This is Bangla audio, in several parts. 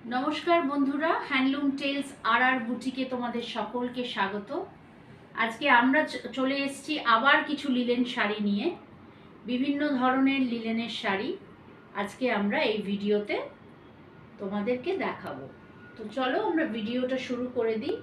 नमस्कार बंधुरा हैंडलूम टेल्स आर बुटीके तुम्हारे सकल के स्वागत। आज के आमरा चले एसेछि आबार किछु लिलेन शाड़ी निये विभिन्न धरनेर लिलेनेर शाड़ी आज के आमरा एई भिडियोते तोमादेरके देखाबो। तो चलो आमरा भिडियोटा शुरू करे दिई।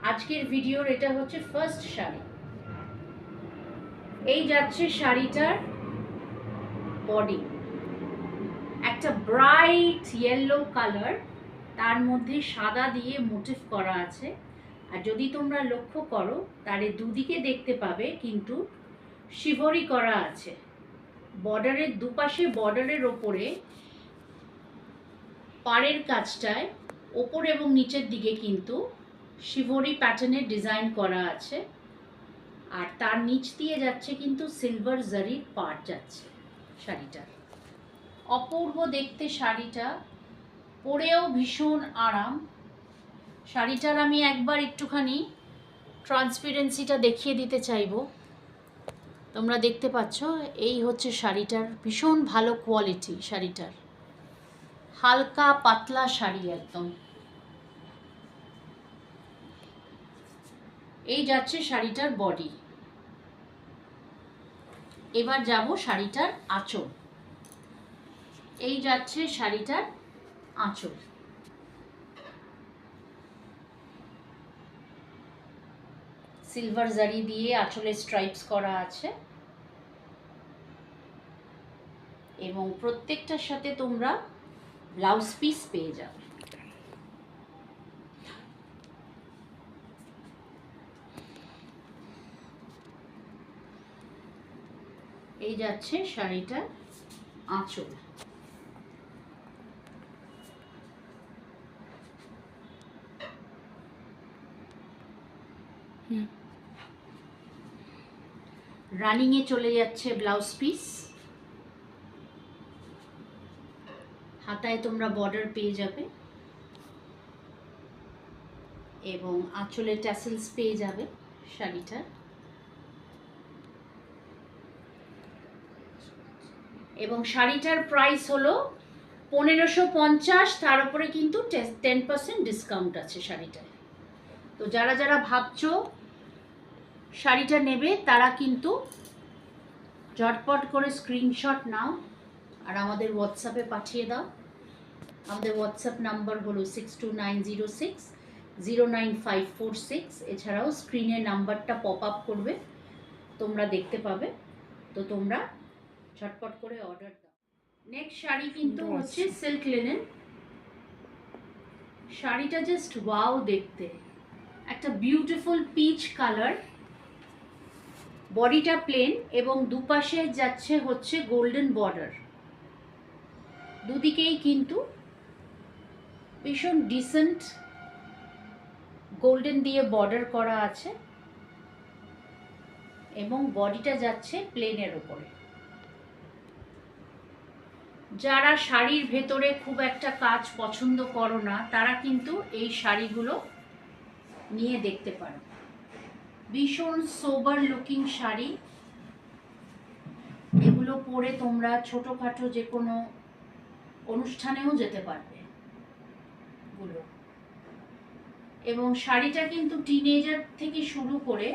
आजकेर भिडियोर एटा होच्छे फार्स्ट शाड़ी। एई जाच्छे शाड़ीटार बडी একটা ব্রাইট ইয়েলো কালার, তার মধ্যে সাদা দিয়ে মোটিভ করা আছে। আর যদি তোমরা লক্ষ্য করো তার দুদিকে দেখতে পাবে কিন্তু শিভরি করা আছে। বর্ডারের দুপাশে বর্ডারের ওপরে পাড়ের কাজটায় ওপর এবং নিচের দিকে কিন্তু শিভরি প্যাটার্নের ডিজাইন করা আছে। আর তার নিচ দিয়ে যাচ্ছে কিন্তু সিলভার জারির পাড় যাচ্ছে শাড়িটা। অপূর্ব দেখতে শাড়িটা, পরেও ভীষণ আরাম। শাড়িটার আমি একবার একটুখানি ট্রান্সপারেন্সিটা দেখিয়ে দিতে চাইবো। তোমরা দেখতে পাচ্ছ এই হচ্ছে শাড়িটার ভীষণ ভালো কোয়ালিটি। শাড়িটার হালকা পাতলা শাড়ি একদম। এই যাচ্ছে শাড়িটার বডি। এবার যাব শাড়িটার আঁচল। এই যাচ্ছে শাড়িটার আঁচল। সিলভার জারি দিয়ে আঁচলে স্ট্রাইপস করা আছে এবং প্রত্যেকটার সাথে তোমরা ব্লাউজ পিস পেয়ে যাবে। এই যাচ্ছে শাড়িটার আঁচল। রানিংয়ে চলে যাচ্ছে ব্লাউজ পিস। হাতায় তোমরা বর্ডার পেয়ে যাবে এবং আঁচলে ট্যাসেলস পেয়ে যাবে শাড়িটার। এবং শাড়িটার প্রাইস হলো 1550। তার উপরে কিন্তু 10% ডিসকাউন্ট আছে শাড়িটায়। তো যারা যারা ভাবছো শাড়িটা নেবে তারা কিন্তু ঝটপট করে স্ক্রিনশট নাও আর আমাদের হোয়াটসঅ্যাপে পাঠিয়ে দাও। আমাদের হোয়াটসঅ্যাপ নাম্বার হলো 6290609546। এছাড়াও স্ক্রিনে নাম্বারটা পপ আপ করবে, তোমরা দেখতে পাবে। তো তোমরা ঝটপট করে অর্ডার দাও। নেক্সট শাড়ি কিন্তু হচ্ছে সিল্ক লিনেন। শাড়িটা জাস্ট ওয়াও দেখতে, একটা বিউটিফুল পিচ কালার। বডিটা প্লেন এবং দুপাশে যাচ্ছে হচ্ছে গোল্ডেন বর্ডার। দুদিকেই কিন্তু ভীষণ ডিসেন্ট গোল্ডেন দিয়ে বর্ডার করা আছে এবং বডিটা যাচ্ছে প্লেনের উপরে। যারা শাড়ির ভেতরে খুব একটা কাজ পছন্দ করো না তারা কিন্তু এই শাড়িগুলো নিয়ে দেখতে পারো। ভীষণ সোবার লুকিং শাড়ি। এগুলো পরে তোমরা ছোটোখাটো যে কোনো অনুষ্ঠানেও যেতে পারবে গুলো। এবং শাড়িটা কিন্তু টিনেজার থেকে শুরু করে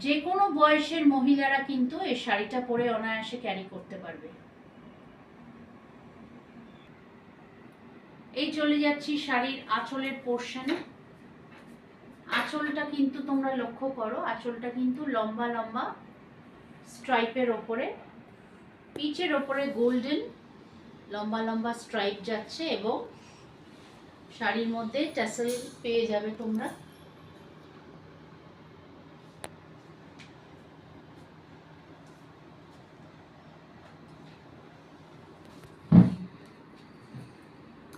যে কোনো বয়সের মহিলারা কিন্তু এই শাড়িটা পরে অনায়াসে ক্যারি করতে পারবে। এই চলে যাচ্ছি শাড়ির আঁচলের পোর্শনে। আঁচলটা কিন্তু তোমরা লক্ষ্য করো, আঁচলটা কিন্তু লম্বা লম্বা স্ট্রাইপের ওপরে, পিচের ওপরে গোল্ডেন লম্বা লম্বা স্ট্রাইপ যাচ্ছে এবং শাড়ির মধ্যে ট্যাসেল পেয়ে যাবে তোমরা।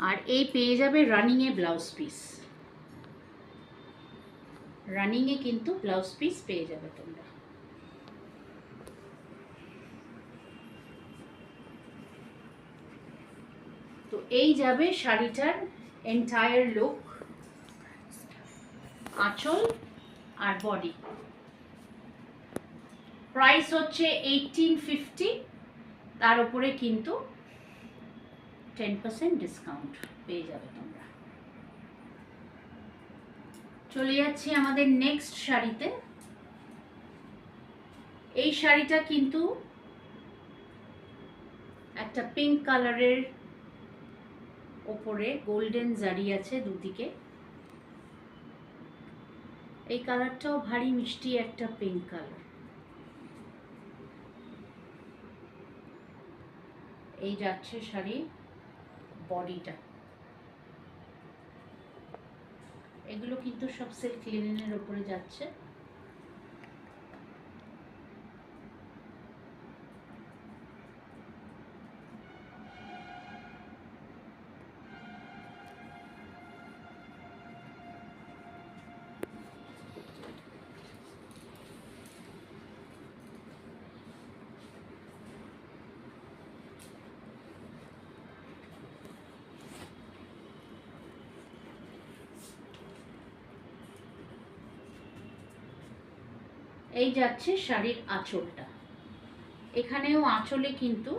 আর এই পেয়ে যাবে রানিংয়ে ব্লাউজ পিস। রানিংয়ে কিন্তু ব্লাউজ পিস পেয়ে যাবে তোমরা। তো এই যাবে শাড়িটার এন্টায়ার লুক, আঁচল আর বডি। প্রাইস হচ্ছে 1850। তার উপরে কিন্তু 10% ডিসকাউন্ট পেয়ে যাবে তোমরা। চলে যাচ্ছি আমাদের নেক্সট শাড়িতে। এই শাড়িটা কিন্তু একটা পিঙ্ক কালারের ওপরে গোল্ডেন জারি আছে দুদিকে। এই কালারটাও ভারী মিষ্টি একটা পিঙ্ক কালার। এই যাচ্ছে শাড়ি বডিটা। এগুলো কিন্তু সব সিল্ক লিনেনের উপরে যাচ্ছে। এই যাচ্ছে শাড়ির আঁচলটা। এখানেও আঁচলে কিন্তু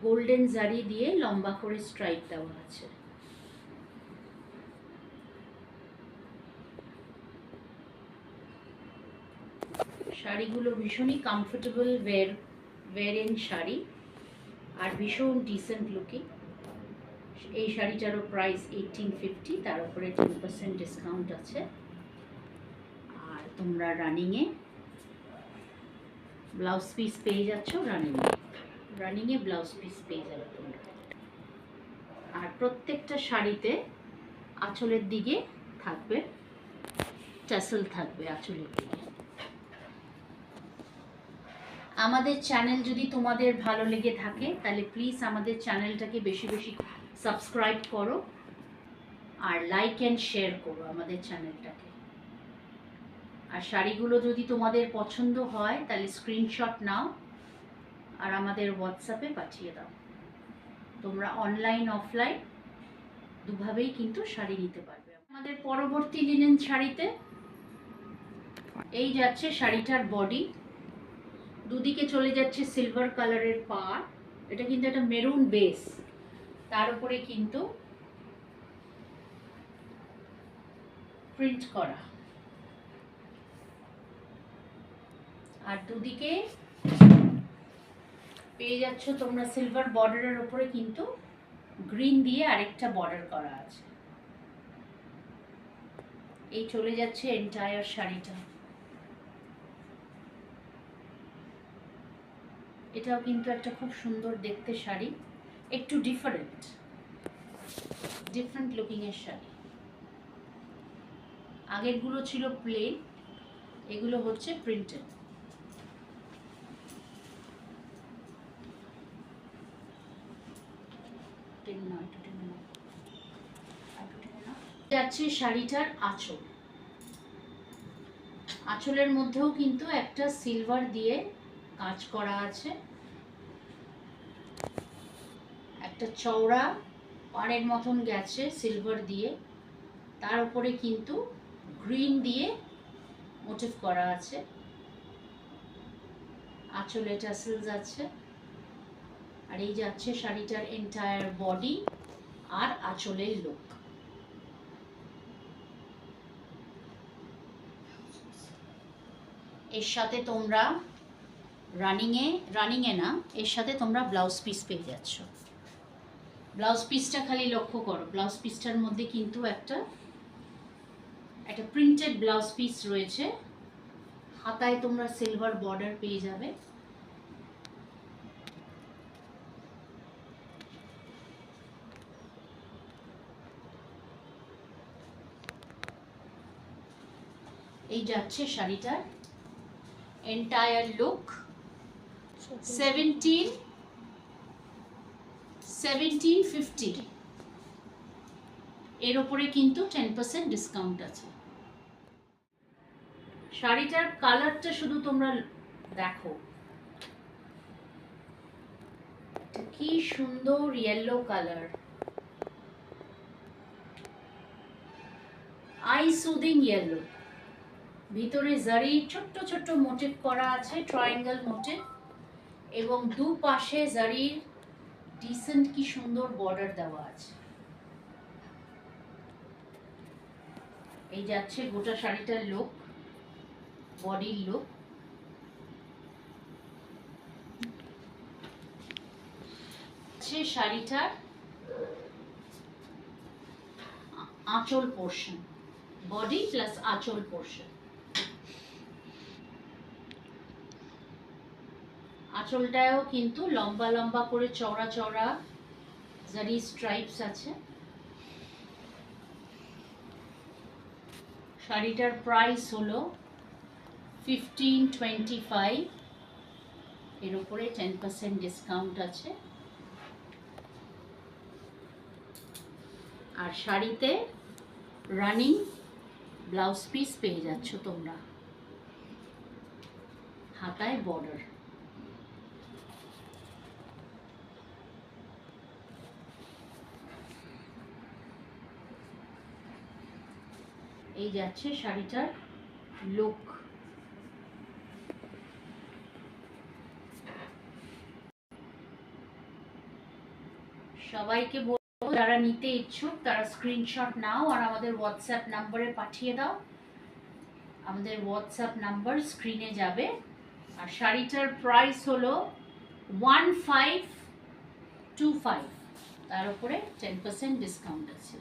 গোল্ডেন জারি দিয়ে লম্বা করে স্ট্রাইপ দেওয়া আছে। শাড়িগুলো ভীষণই কমফোর্টেবল ওয়ারিং শাড়ি আর ভীষণ ডিসেন্ট লুকিং। এই শাড়িটারও প্রাইস 1850, তার উপরে 10% ডিসকাউন্ট আছে। আর তোমরা রানিংয়ে ব্লাউজ পিস পেয়ে যাচ্ছ। রানিংয়ে ব্লাউজ পিস পেয়ে যাবে তোমরা। আর প্রত্যেকটা শাড়িতে আঁচলের দিকে থাকবে টাসেল, থাকবে আঁচলের দিকে। আমাদের চ্যানেল যদি তোমাদের ভালো লেগে থাকে তাহলে প্লিজ আমাদের চ্যানেলটাকে বেশি বেশি সাবস্ক্রাইব করো আর লাইক অ্যান্ড শেয়ার করো আমাদের চ্যানেলটাকে। আর শাড়িগুলো যদি তোমাদের পছন্দ হয় তাহলে স্ক্রিনশট নাও আর আমাদের হোয়াটসঅ্যাপে পাঠিয়ে দাও। তোমরা অনলাইন অফলাইন দুভাবেই কিন্তু শাড়ি নিতে পারবে। আমাদের পরবর্তী লিনেন শাড়িতে এই যাচ্ছে শাড়িটার বডি। দুদিকে চলে যাচ্ছে সিলভার কালারের পাড়। এটা কিন্তু একটা মেরুন বেস, তার উপরে কিন্তু প্রিন্ট করা। আর দুদিকে পেয়ে যাচ্ছ তোমরা সিলভার বর্ডারের উপরে কিন্তু গ্রিন দিয়ে আরেকটা বর্ডার করা আছে। এই চলে যাচ্ছে এন্টায়ার শাড়িটা। এটাও কিন্তু একটা খুব সুন্দর দেখতে শাড়ি, একটু ডিফারেন্ট লুকিং এর শাড়ি। আগেরগুলো ছিল প্লেন, এগুলো হচ্ছে প্রিন্টেড। যাচ্ছে শাড়িটার আঁচল। আঁচলের মধ্যেও কিন্তু একটা সিলভার দিয়ে কাজ করা আছে। একটা চওড়া পাড়ের মতন গেছে সিলভার দিয়ে, তার উপরে কিন্তু গ্রিন দিয়ে মোটিভ করা আছে। আঁচলে টাসেলস আছে। আর এই যাচ্ছে শাড়িটার এন্টায়ার বডি আর আঁচলের লুক। এর সাথে তোমরা রানিংয়ে না, এর সাথে তোমরা ব্লাউজ পিস পেয়ে যাচ্ছ। ব্লাউজ পিসটা খালি লক্ষ্য করো, ব্লাউজ পিসটার মধ্যে কিন্তু একটা প্রিন্টেড ব্লাউজ পিস রয়েছে। হাতায় তোমরা সিলভার বর্ডার পেয়ে যাবে। এই যাচ্ছে শাড়িটার এন্টায়ার লুক। 1750 এর উপরে কিন্তু 10% ডিসকাউন্ট আছে। শাড়িটার কালারটা শুধু তোমরা দেখো, কি সুন্দর yellow colour, I soothing yellow. ভিতরে জারি ছোট্ট ছোট্ট মোটিভ করা আছে, ট্রায়াঙ্গেল মোটিভ, এবং দুপাশে জারির ডিসেন্ট কি সুন্দর বর্ডার দেওয়া আছে। এই যাচ্ছে গোটা শাড়িটার লুক, বডির লুক। শাড়িটার আঁচল পোর্শন, বডি প্লাস আঁচল পোর্শন। আঁচলটায়ও কিন্তু লম্বা লম্বা করে চওড়া চওড়া জারি স্ট্রাইপস আছে। শাড়িটার প্রাইস হলো 1525, এর উপরে 10% ডিসকাউন্ট আছে। আর শাড়িতে রানিং ব্লাউজ পিস পেয়ে যাচ্ছ তোমরা, হাতায় বর্ডার। এই যাচ্ছে শাড়িটার লুক। সবাইকে বলবো যারা নিতে ইচ্ছুক তারা স্ক্রিনশট নাও আর আমাদের হোয়াটসঅ্যাপ নাম্বারে পাঠিয়ে দাও। আমাদের হোয়াটসঅ্যাপ নাম্বার স্ক্রিনে যাবে। আর শাড়িটার প্রাইস হলো 1525, তার উপরে 10% ডিসকাউন্ট আছে।